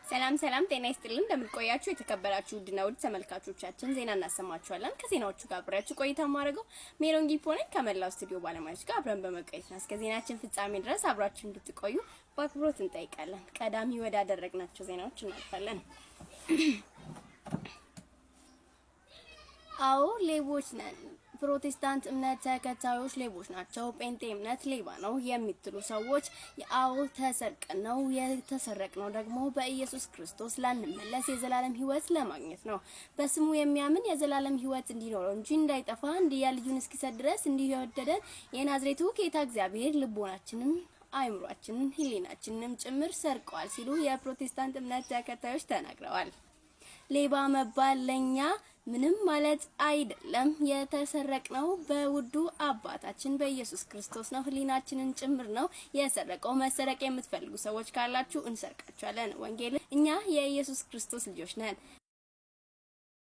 ሰላም ሰላም ጤና ይስጥልን እንደምትቆያችሁ የተከበራችሁ ውድና ውድ ተመልካቾቻችን ዜና እናሰማችኋለን። ከዜናዎቹ ጋር አብራችሁ ቆይታ ማድረገው ሜሮን ጊፖኔ ከመላው ስቱዲዮ ባለሙያዎች ጋር አብረን በመቆየት ነው። እስከ ዜናችን ፍጻሜ ድረስ አብራችሁ እንድትቆዩ በአክብሮት እንጠይቃለን። ቀዳሚ ወዳደረግናቸው ዜናዎች እናልፋለን። አዎ ሌቦች ነን፣ ፕሮቴስታንት እምነት ተከታዮች ሌቦች ናቸው፣ ጴንጤ እምነት ሌባ ነው የምትሉ ሰዎች አዎ ተሰርቀን ነው የተሰረቅነው ደግሞ በኢየሱስ ክርስቶስ ላንመለስ የዘላለም ሕይወት ለማግኘት ነው። በስሙ የሚያምን የዘላለም ሕይወት እንዲኖረው እንጂ እንዳይጠፋ እንዲያ ልጁን እስኪሰጥ ድረስ እንዲወደደን የናዝሬቱ ጌታ እግዚአብሔር ልቦናችንን አይምሯችንን ሕሊናችንንም ጭምር ሰርቀዋል ሲሉ የፕሮቴስታንት እምነት ተከታዮች ተናግረዋል። ሌባ መባል ለኛ ምንም ማለት አይደለም። የተሰረቅነው በውዱ አባታችን በኢየሱስ ክርስቶስ ነው። ሕሊናችንን ጭምር ነው የሰረቀው። መሰረቅ የምትፈልጉ ሰዎች ካላችሁ እንሰርቃችኋለን። ወንጌል እኛ የኢየሱስ ክርስቶስ ልጆች ነን።